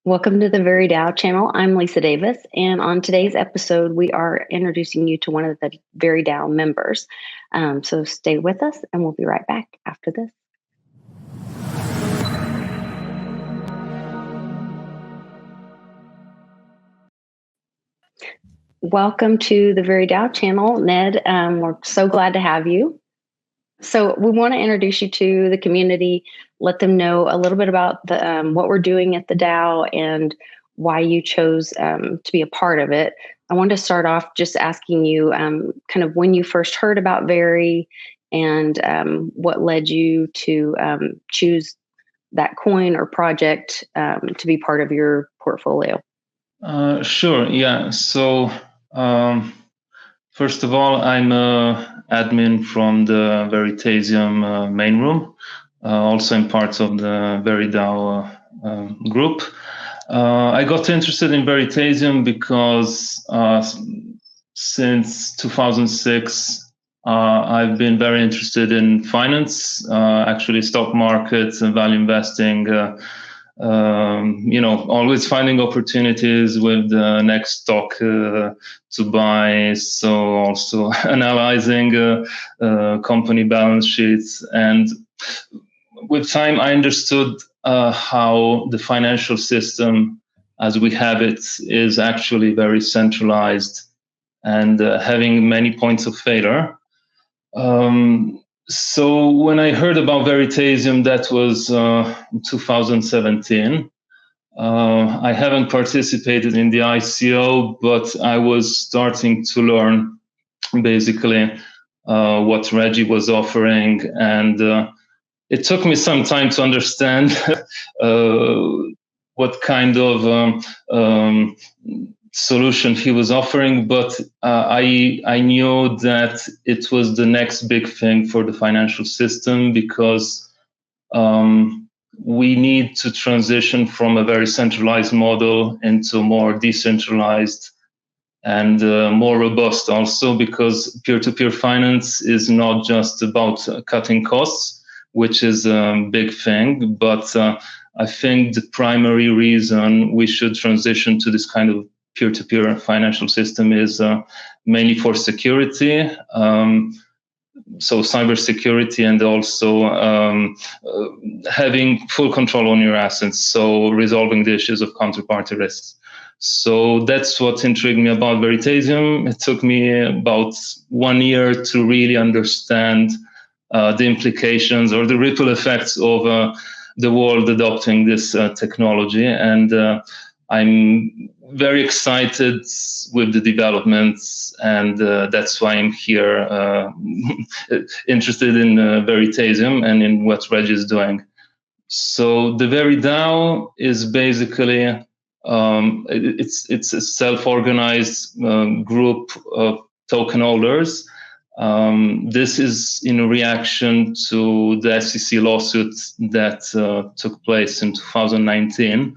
Welcome to the Very DAO channel. I'm Lisa Davis, and on today's episode, we are introducing you to one of the Very DAO members. So stay with us, and we'll be right back after this. Welcome to the Very DAO channel, Ned. We're so glad to have you. So we want to introduce you to the community, let them know a little bit about the what we're doing at the DAO and why you chose to be a part of it. I wanted to start off just asking you kind of when you first heard about Very and what led you to choose that coin or project to be part of your portfolio. Sure, yeah. So first of all, I'm admin from the Veritaseum main room. Also, I'm part of the Very DAO group. I got interested in Veritaseum because since 2006, I've been very interested in finance, actually stock markets and value investing. Always finding opportunities with the next stock to buy. So also analyzing company balance sheets. And with time, I understood how the financial system as we have it is actually very centralized and having many points of failure. So when I heard about Veritaseum, that was 2017. I haven't participated in the ICO, but I was starting to learn basically what Reggie was offering. And it took me some time to understand what kind of solution he was offering, but I knew that it was the next big thing for the financial system because we need to transition from a very centralized model into more decentralized and more robust also, because peer-to-peer finance is not just about cutting costs, which is a big thing, but I think the primary reason we should transition to this kind of peer-to-peer financial system is mainly for security, so cybersecurity, and also having full control on your assets, so resolving the issues of counterparty risks. So that's what intrigued me about Veritaseum. It took me about 1 year to really understand the implications or the ripple effects of the world adopting this technology. And I'm very excited with the developments, and that's why I'm here interested in Veritaseum and in what Reggie is doing. So the Very DAO is basically it's a self-organized group of token holders. This is in reaction to the SEC lawsuit that took place in 2019.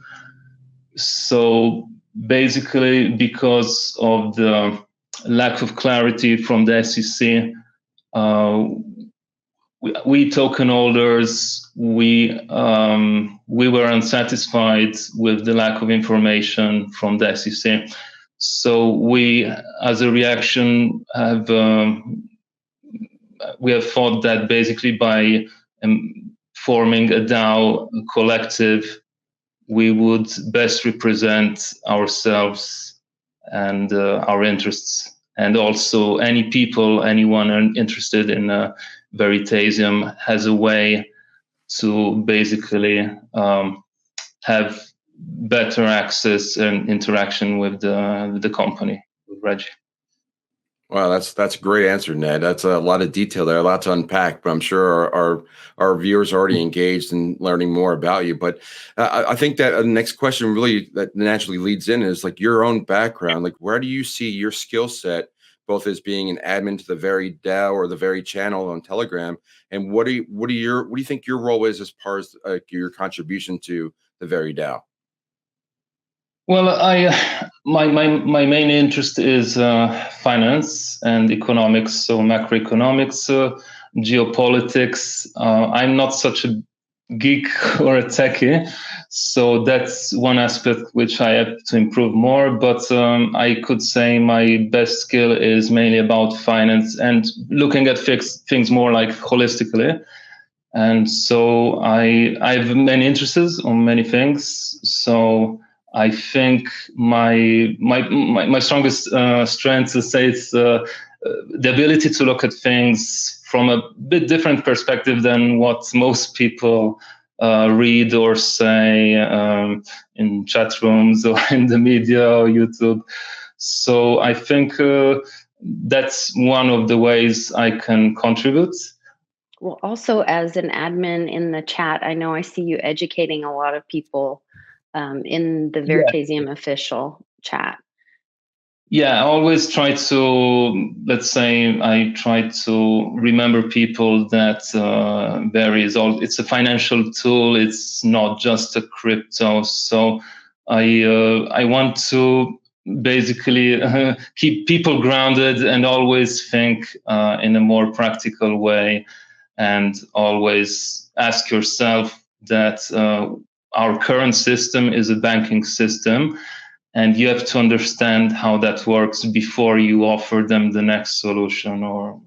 So basically, because of the lack of clarity from the SEC, we token holders, we were unsatisfied with the lack of information from the SEC. So we, as a reaction, we have thought that basically by forming a DAO collective, we would best represent ourselves and our interests, and also anyone interested in Veritaseum has a way to basically have better access and interaction with the company, with Reggie. Wow, that's a great answer, Ned. That's a lot of detail there, a lot to unpack. But I'm sure our viewers are already engaged in learning more about you. But I think that the next question really that naturally leads in is like your own background. Like, where do you see your skill set, both as being an admin to the Very DAO or the Very channel on Telegram, and what do you think your role is as far as your contribution to the Very DAO? Well, my main interest is finance and economics, so macroeconomics, geopolitics. I'm not such a geek or a techie, So that's one aspect which I have to improve more. But I could say my best skill is mainly about finance and looking at things more like holistically. And so I have many interests on many things. So I think my strongest strength, to say, it's the ability to look at things from a bit different perspective than what most people read or say in chat rooms or in the media or YouTube. So I think that's one of the ways I can contribute. Well, also as an admin in the chat, I know I see you educating a lot of people in the Veritaseum official chat. Yeah, I always try to, let's say, I try to remember people that it's a financial tool. It's not just a crypto. So I want to basically keep people grounded and always think in a more practical way, and always ask yourself that our current system is a banking system, and you have to understand how that works before you offer them the next solution or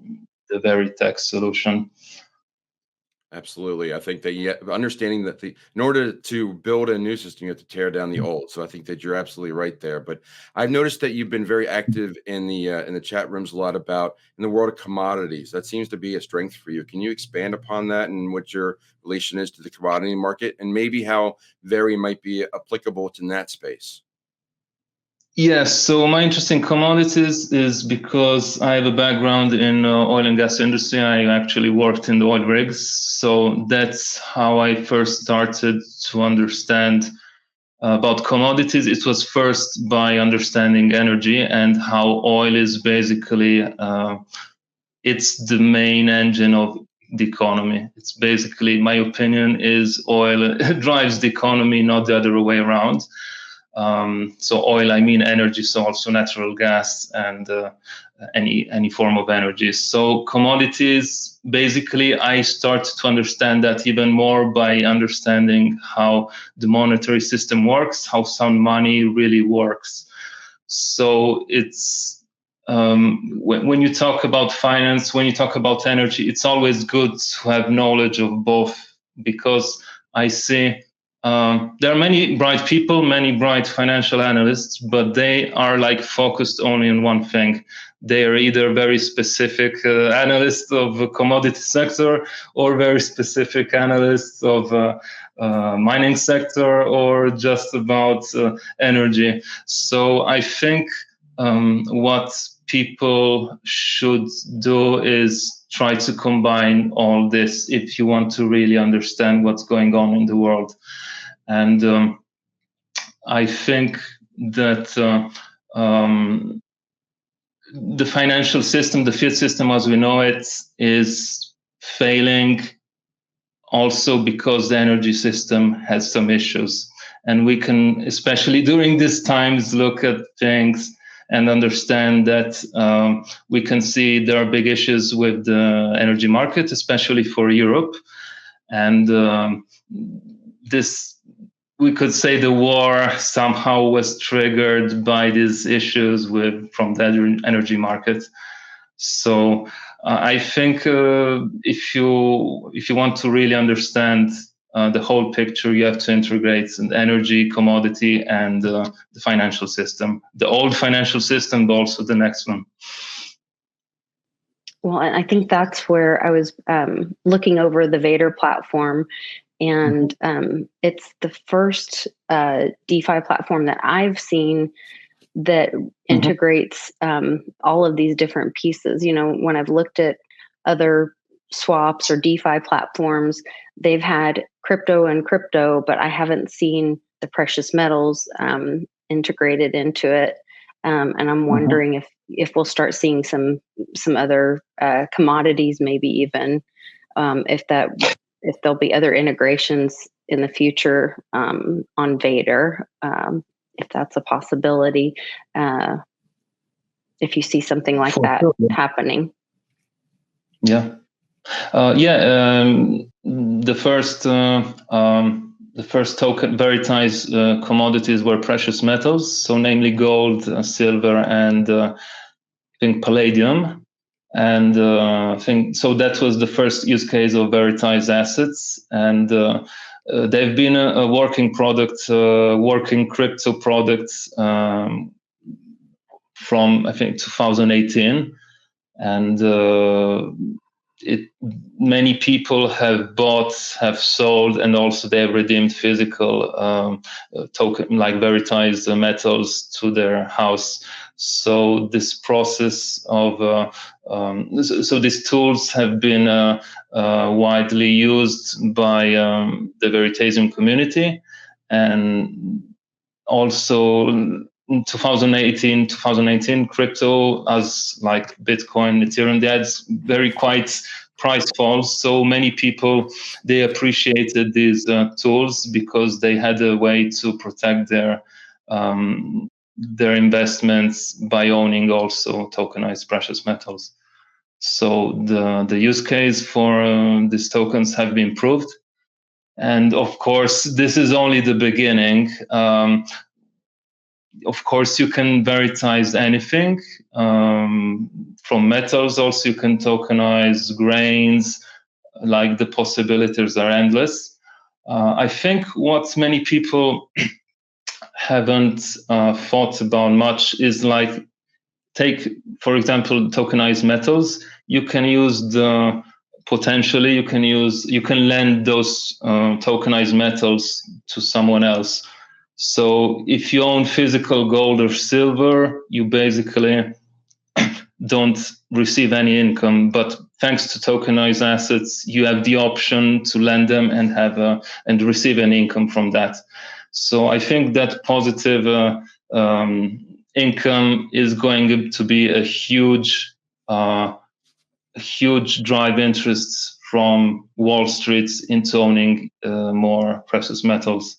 the very tech solution. Absolutely. I think that understanding that in order to build a new system, you have to tear down the old. So I think that you're absolutely right there. But I've noticed that you've been very active in the chat rooms a lot about in the world of commodities. That seems to be a strength for you. Can you expand upon that and what your relation is to the commodity market, and maybe how Very might be applicable in that space? Yes, so my interest in commodities is because I have a background in oil and gas industry. I actually worked in the oil rigs, so that's how I first started to understand about commodities. It was first by understanding energy and how oil is basically it's the main engine of the economy. It's basically, my opinion is, oil drives the economy, not the other way around. So oil, I mean energy, so also natural gas and any form of energy. So commodities, basically, I started to understand that even more by understanding how the monetary system works, how sound money really works. So it's when you talk about finance, when you talk about energy, it's always good to have knowledge of both, because I see there are many bright people, many bright financial analysts, but they are like focused only on one thing. They are either very specific analysts of the commodity sector or very specific analysts of mining sector or just about energy. So I think what people should do is try to combine all this if you want to really understand what's going on in the world. And I think that the financial system, the fiat system as we know it, is failing also because the energy system has some issues. And we can, especially during these times, look at things and understand that we can see there are big issues with the energy market, especially for Europe. And this, we could say the war somehow was triggered by these issues from the energy market. So I think if you want to really understand the whole picture, you have to integrate an energy, commodity, and the financial system, the old financial system, but also the next one. Well, I think that's where I was looking over the Vader platform, and it's the first DeFi platform that I've seen that integrates all of these different pieces. You know, when I've looked at other swaps or DeFi platforms, they've had crypto, but I haven't seen the precious metals integrated into it. And I'm wondering if we'll start seeing some other commodities, maybe even if there'll be other integrations in the future on Vader. If that's a possibility, if you see something like that happening. Yeah. The first the first token Veritase's commodities were precious metals, so namely gold, silver, and I think palladium. And I think so that was the first use case of Veritase assets, and they've been a working product, working crypto product from I think 2018, and many people have bought, have sold, and also they have redeemed physical token like Veritase metals to their house. So this process of so these tools have been widely used by the Veritaseum community, and also in 2018, crypto, as like Bitcoin, Ethereum, they had very quite price falls. So many people, they appreciated these tools because they had a way to protect their investments by owning also tokenized precious metals. So the use case for these tokens have been proved. And of course, this is only the beginning. Of course, you can veritize anything from metals. Also, you can tokenize grains. Like the possibilities are endless. I think what many people haven't thought about much is like take, for example, tokenized metals. You can use the potentially you can lend those tokenized metals to someone else. So if you own physical gold or silver, you basically don't receive any income. But thanks to tokenized assets, you have the option to lend them and and receive an income from that. So I think that positive income is going to be a huge drive interest from Wall Street into owning more precious metals.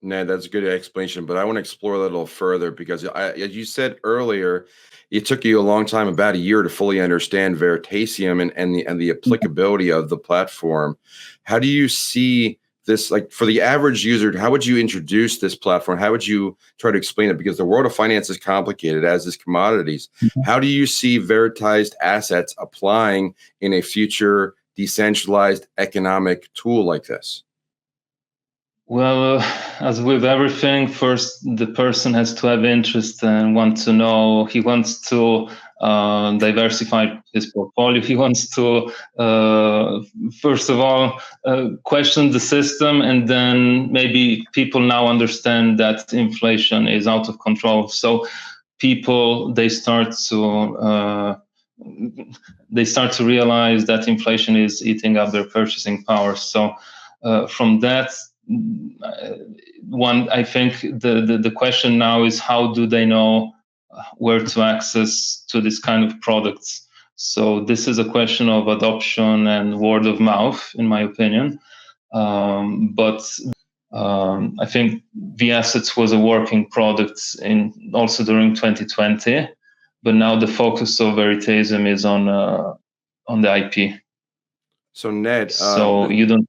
Ned, that's a good explanation, but I want to explore a little further because, as you said earlier, it took you a long time, about a year, to fully understand Veritaseum and the applicability of the platform. How do you see this, like for the average user? How would you introduce this platform? How would you try to explain it? Because the world of finance is complicated, as is commodities. How do you see Veritased assets applying in a future decentralized economic tool like this? Well, as with everything, first the person has to have interest and want to know. He wants to diversify his portfolio. He wants to, first of all, question the system, and then maybe people now understand that inflation is out of control. So people they start to realize that inflation is eating up their purchasing power. So from that. One, I think the question now is how do they know where to access to this kind of products? So this is a question of adoption and word of mouth, in my opinion. But I think the assets was a working product also during 2020, but now the focus of Veritaseum is on the IP. So Ned, so you don't.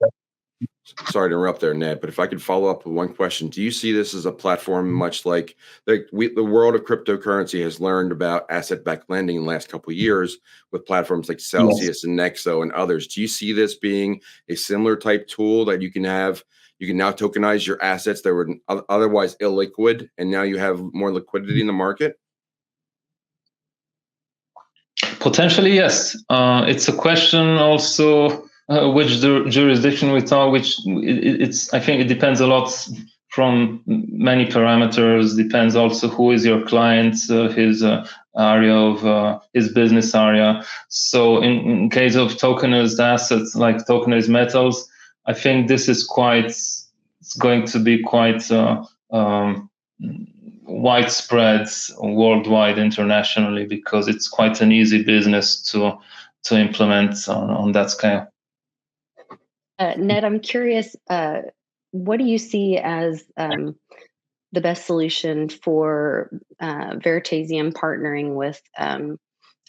Sorry to interrupt there, Ned, but if I could follow up with one question. Do you see this as a platform much like the world of cryptocurrency has learned about asset-backed lending in the last couple of years with platforms like Celsius and Nexo and others? Do you see this being a similar type tool that you can now tokenize your assets that were otherwise illiquid, and now you have more liquidity in the market? Potentially, yes. It's a question also which jurisdiction we talk. I think it depends a lot from many parameters. Depends also who is your client, his area of his business area. So in case of tokenized assets like tokenized metals, I think this is it's going to be quite widespread worldwide, internationally, because it's quite an easy business to implement on that scale. Ned, I'm curious, what do you see as the best solution for Veritasium partnering with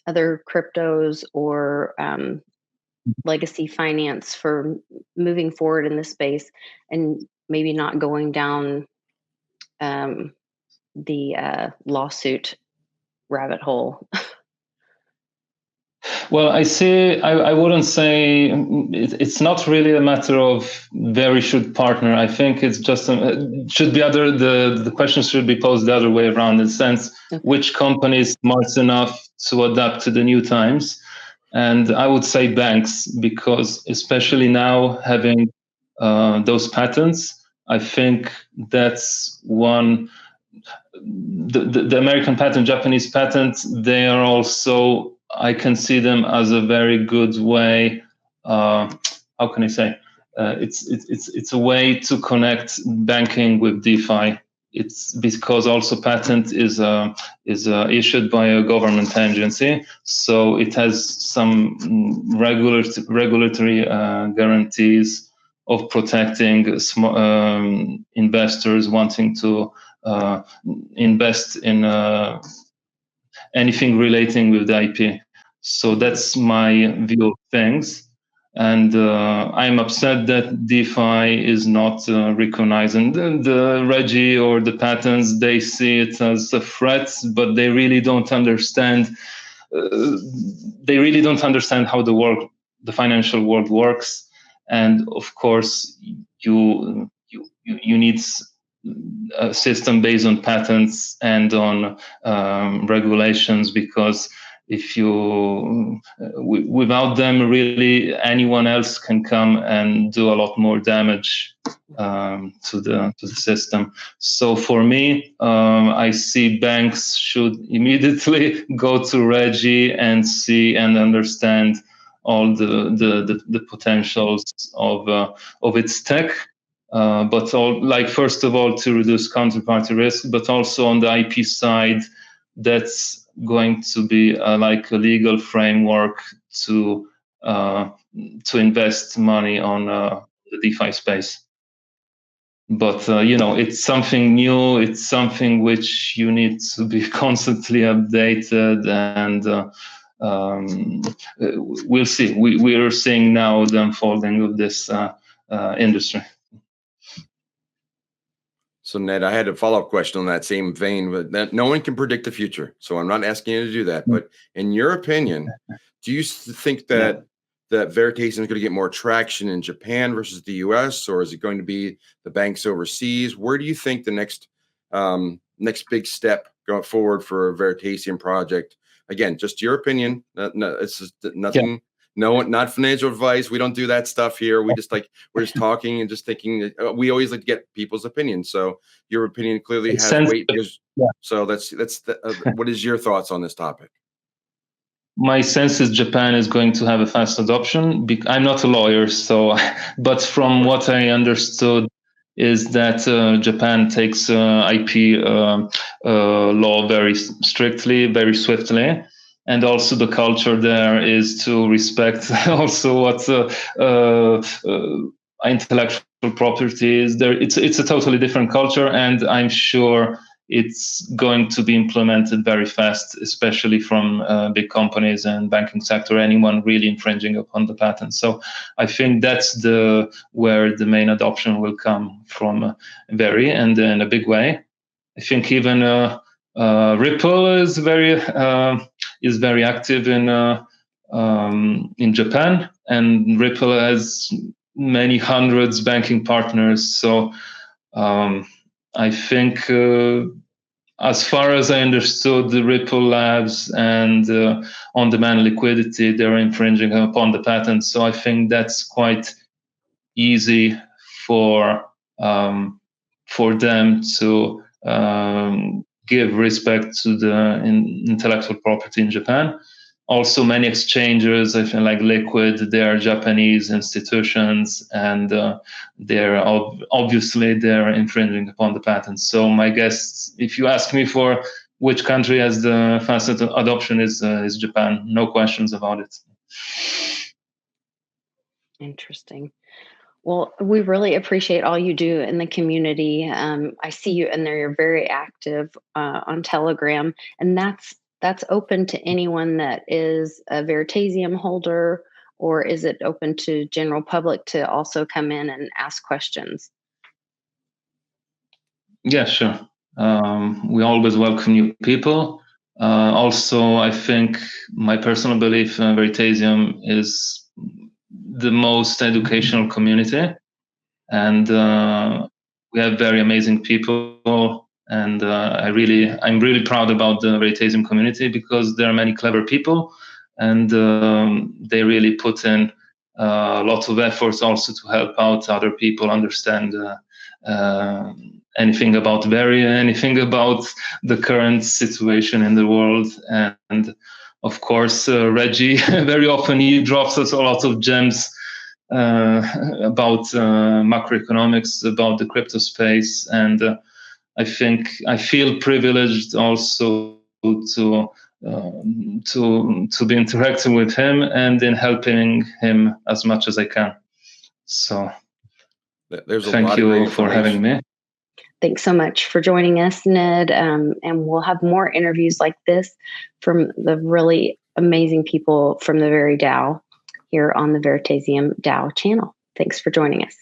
other cryptos or legacy finance for moving forward in this space, and maybe not going down the lawsuit rabbit hole. Well, I wouldn't say it's not really a matter of Very should partner. I think it's just should be the question should be posed the other way around, in the sense, okay, which company is smart enough to adapt to the new times. And I would say banks, because especially now having those patents, I think that's one. The American patent, Japanese patent, they are also, I can see them as a very good way. How can I say? It's a way to connect banking with DeFi. It's because also patent is issued by a government agency, so it has some regulatory guarantees of protecting investors wanting to invest in anything relating with the IP. So that's my view of things. And I'm upset that DeFi is not recognizing the Reggie or the patents. They see it as a threat, but they really don't understand. They really don't understand how the financial world works. And of course, you need a system based on patents and on regulations, because if you without them, really anyone else can come and do a lot more damage to the system. So for me, I see banks should immediately go to Reggie and see and understand all the potentials of its tech. But first of all, to reduce counterparty risk, but also on the IP side, that's going to be like a legal framework to invest money on the DeFi space. But it's something new. It's something which you need to be constantly updated, and we'll see. We are seeing now the unfolding of this industry. So Ned, I had a follow-up question on that same vein, but that no one can predict the future. So I'm not asking you to do that. But in your opinion, do you think that Veritaseum is going to get more traction in Japan versus the US, or is it going to be the banks overseas? Where do you think the next big step going forward for a Veritaseum project? Again, just your opinion. It's just nothing. Yeah. No, not financial advice. We don't do that stuff here. We're just talking and just thinking. We always like to get people's opinions. So your opinion clearly has weight. So what is your thoughts on this topic? My sense is Japan is going to have a fast adoption. I'm not a lawyer, but from what I understood is that Japan takes IP law very strictly, very swiftly. And also the culture there is to respect also what intellectual property is there. It's a totally different culture, and I'm sure it's going to be implemented very fast, especially from big companies and banking sector, anyone really infringing upon the patent. So I think that's where the main adoption will come from, Very, and in a big way. I think even Ripple is very active in Japan, and Ripple has many hundreds banking partners. So I think, as far as I understood, the Ripple Labs and on-demand liquidity, they're infringing upon the patent. So I think that's quite easy for them to give respect to the intellectual property in Japan. Also, many exchanges, I feel like Liquid, they are Japanese institutions, and they're infringing upon the patent. So my guess, if you ask me for which country has the fastest adoption, is Japan. No questions about it. Interesting. Well, we really appreciate all you do in the community. I see you in there. You're very active on Telegram, and that's open to anyone that is a Veritaseum holder or is it open to general public to also come in and ask questions? Yeah, sure. We always welcome new people. Also, I think my personal belief in Veritasium is the most educational community, and we have very amazing people. And I'm really proud about the Veritasium community because there are many clever people, and they really put in lots of efforts also to help out other people understand anything about anything about the current situation in the world. And of course, Reggie, very often he drops us a lot of gems about macroeconomics, about the crypto space. And I feel privileged also to be interacting with him and in helping him as much as I can. So there's a thank lot of great you for having me. Thanks so much for joining us, Ned. And we'll have more interviews like this from the really amazing people from the Very DAO here on the Veritasium DAO channel. Thanks for joining us.